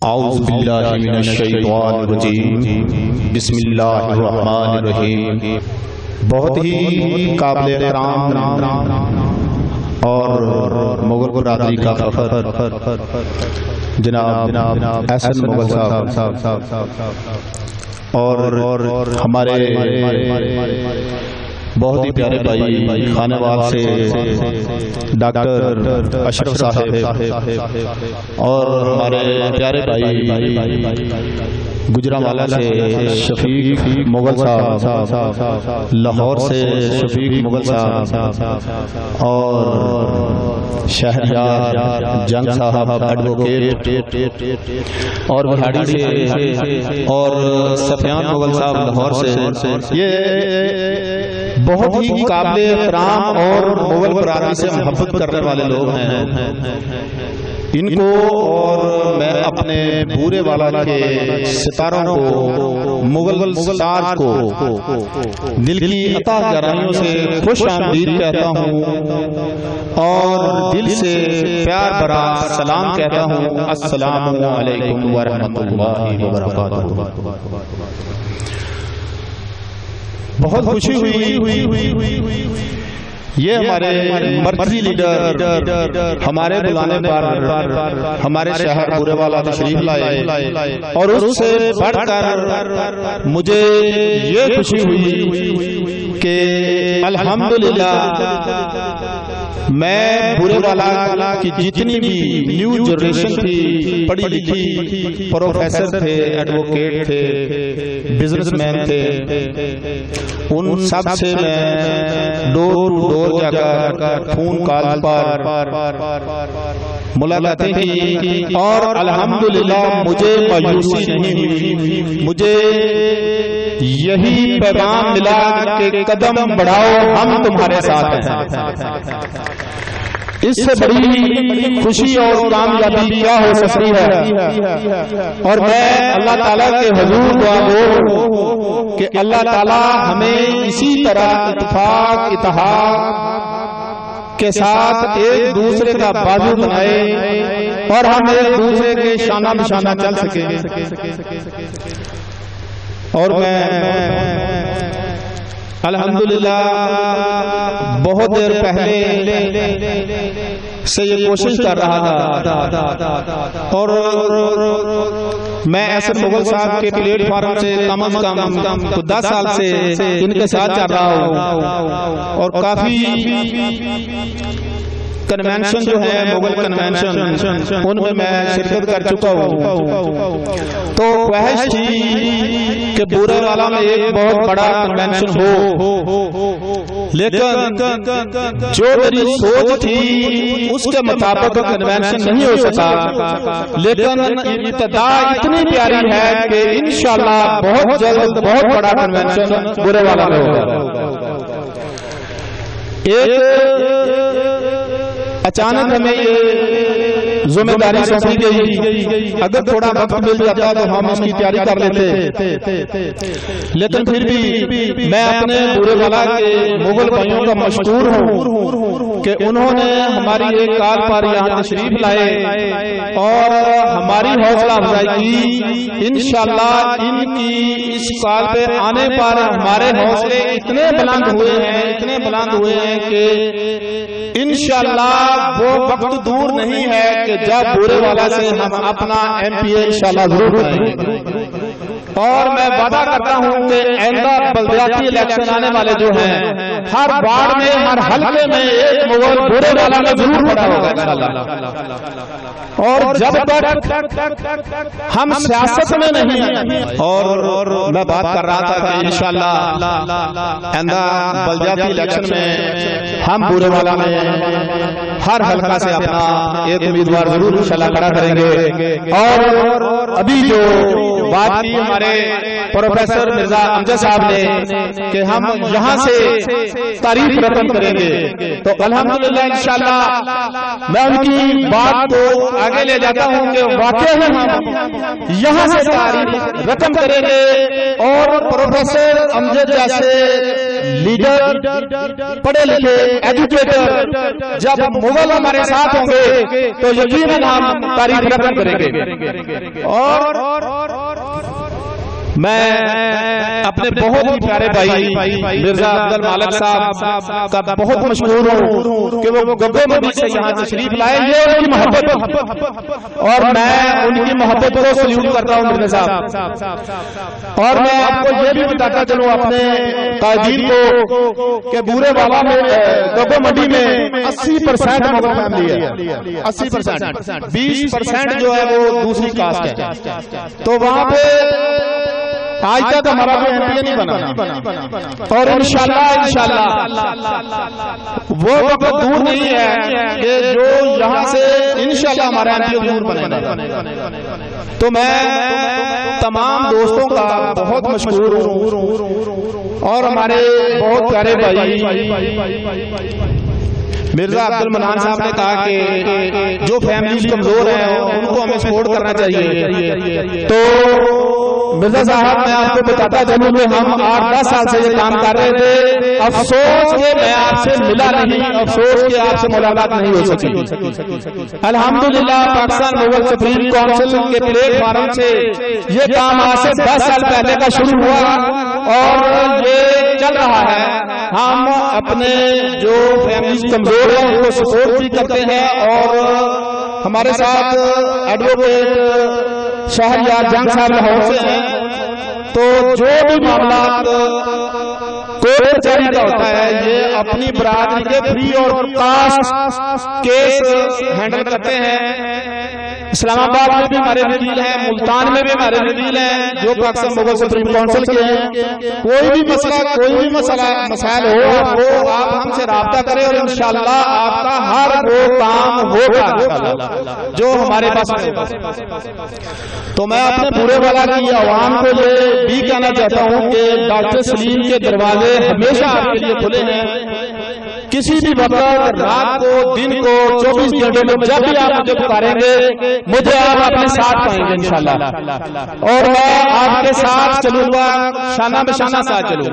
اعوذ باللہ من الشیطان الرجیم بسم اللہ الرحمن الرحیم۔ بہت ہی قابل احترام اور مغل برادری کا فخر جناب احسن مغل صاحب اور ہمارے بہت ہی پیارے بھائی خانوال سے ڈاکٹر اشرف صاحب اور ہمارے پیارے بھائی گجرانوالہ سے شفیق مغل صاحب، لاہور سے شفیق مغل صاحب اور شہریار جنگ صاحب ایڈوکیٹ اور بہاڑی سے اور سفیان مغل صاحب لاہور سے، یہ بہت ہی قابل احترام اور مغل برادری سے محبت کرنے والے لوگ ہیں۔ ان کو اور میں اپنے بورے والا کے ستاروں کو، مغل سٹار کو دل کی عطا گرائیوں سے خوش آمدید کہتا ہوں اور دل سے پیار بھرا سلام کہتا ہوں۔ السلام علیکم ورحمۃ اللہ وبرکاتہ۔ بہت خوشی ہوئی، یہ ہمارے مرکزی لیڈر ہمارے بلانے پر ہمارے شہر بورے والا تشریف لائے اور اس سے بڑھ کر مجھے یہ خوشی ہوئی کہ الحمدللہ میں بورے والا کی جتنی بھی نیو جنریشن تھی، پڑھی لکھی، پروفیسر تھے، ایڈوکیٹ تھے، بزنس مین تھے، ان سب سے میں ڈور ٹو ڈور جا کر فون کال پر ملاقاتیں کی اور الحمدللہ مجھے مایوسی نہیں ہوئی، مجھے یہی پیغام ملا کہ قدم بڑھاؤ، ہم تمہارے ساتھ ہیں۔ اس سے بڑی خوشی اور کامیابی کیا ہو سکتی ہے؟ اور میں اللہ تعالیٰ کے حضور دعا گو کہ اللہ تعالیٰ ہمیں اسی طرح اتفاق اتحاد کے ساتھ ایک دوسرے کا بازو بنائے اور ہم ایک دوسرے کے شانہ بشانہ چل سکیں۔ اور میں الحمدللہ بہت دیر پہلے سے یہ کوشش کر رہا تھا اور میں احسن مغل صاحب کے پلیٹ فارم سے کم از کم 10 سال سے ان کے ساتھ چل رہا ہوں اور کافی کنونشن جو ہے مغل کنونشن ان میں میں شرکت کر چکا ہوں، تو خواہش تھی کہ بورے والا میں ایک بہت بڑا کنونشن ہو، لیکن جو میری سوچ تھی اس کے مطابق کنونشن نہیں ہو سکا، لیکن ابتدا اتنی پیاری ہے کہ انشاءاللہ بہت جلد بہت بڑا کنونشن بورے والا میں ہوگا۔ اچانک ہمیں یہ ذمہ داری سونپی گئی، اگر تھوڑا وقت مل جاتا تو ہم اس کی تیاری کر لیتے، لیکن پھر بھی میں اپنے بورے والا کے مغل بھائیوں کا مشکور ہوں کہ انہوں نے ہماری ایک کال پر یہاں تشریف لائے اور ہماری حوصلہ افزائی کی۔ انشاءاللہ ان کی اس کال پہ آنے پر ہمارے حوصلے اتنے بلند ہوئے ہیں کہ انشاءاللہ وہ وقت دور نہیں ہے کہ جب بورے والا سے ہم اپنا ایم پی اے انشاءاللہ ضرور کریں گے، اور میں وعدہ کرتا ہوں کہ آئندہ بلدیاتی الیکشن آنے والے جو ہیں ہر وارڈ میں، ہر حلقے میں ایک مغل بورے والا میں ضرور کھڑا ہوگا انشاءاللہ۔ اور جب تک ہم سیاست میں نہیں، اور میں بات کر رہا تھا کہ انشاءاللہ آئندہ بلدیاتی الیکشن میں ہم بورے والا میں ہر حلقہ سے اپنا ایک امیدوار ضرور انشاءاللہ کھڑا کریں گے۔ اور ابھی جو بات کی ہمارے پروفیسر مرزا امجد صاحب نے کہ ہم یہاں سے تاریخ رقم کریں گے، تو الحمدللہ انشاءاللہ میں ان کی بات کو آگے لے جاتا ہوں کہ واقعی ہم یہاں سے تاریخ رقم کریں گے اور پروفیسر امجد جیسے لیڈر پڑھے لکھے ایجوکیٹر جب مغل ہمارے ساتھ ہوں گے تو یقیناً ہم تاریخ رقم کریں گے. اور میں اپنے بہت ہی پیارے بھائی مرزا عبد المالک صاحب کا بہت مشکور ہوں کہ وہ گگو منڈی سے یہاں تشریف لائے. یہ ان کی محبت اور میں ان کی محبت کو سلیوٹ کرتا ہوں مرزا صاحب. اور میں آپ کو یہ بھی بتاتا چلوں اپنے قائدین کو کہ بورے والا میں گگو منڈی میں 80% مغل فیملی ہے. 80% 20% جو ہے وہ دوسری کاسٹ ہے. تو وہاں پہ آج تک ہمارا کوئی ایم پی اے نہیں بنا اور انشاءاللہ وہ وقت دور نہیں ہے کہ جو یہاں سے انشاءاللہ ہمارا ایم پی اے ضرور بنے گا. تو میں تمام دوستوں کا بہت مشکور ہوں اور ہمارے بہت پیارے بھائی مرزا عبد المنان صاحب نے کہا کہ جو فیملیز کمزور ہیں ان کو ہمیں سپورٹ کرنا چاہیے. تو مرزا صاحب میں آپ کو بتاتا چلوں کہ ہم 8-10 سال سے یہ کام کر رہے تھے. افسوس کہ میں آپ سے ملا نہیں, افسوس کہ آپ سے ملاقات نہیں ہو سکی. الحمدللہ پاکستان مغل سپریم کونسل کے پلیٹ فارم سے یہ کام آج سے 10 سال پہلے کا شروع ہوا اور یہ چل رہا ہے. ہم اپنے جو فیملیز کمزور ہیں ان کو سپورٹ بھی کرتے ہیں اور ہمارے ساتھ ایڈوکیٹ شہریار جنگ صاحب لاہور سے ہیں. تو جو بھی معاملات کورٹ کچہری کا ہوتا ہے یہ اپنی برادری کے فری اور کاسٹ کیس ہینڈل کرتے ہیں. اسلام آباد میں بھی ہمارے وکیل ہیں, ملتان میں بھی ہمارے وکیل ہیں جو پاکستان مغل سپریم کونسل کے ہیں. کوئی بھی مسئلہ مسائل ہو آپ ہم سے رابطہ کریں اور انشاءاللہ آپ کا ہر وہ کام ہوگا جو ہمارے پاس ہے. تو میں اپنے بورے والا کی عوام کو یہ بھی کہنا چاہتا ہوں کہ ڈاکٹر سلیم کے دروازے ہمیشہ آپ کے لیے کھلے ہیں. کسی بھی وقت رات کو دن کو 24 گھنٹے میں جب بھی آپ مجھے پکاریں گے مجھے آپ اپنے ساتھ پائیں گے انشاءاللہ اور میں آپ کے ساتھ چلوں گا, شانہ بشانہ ساتھ چلوں گا.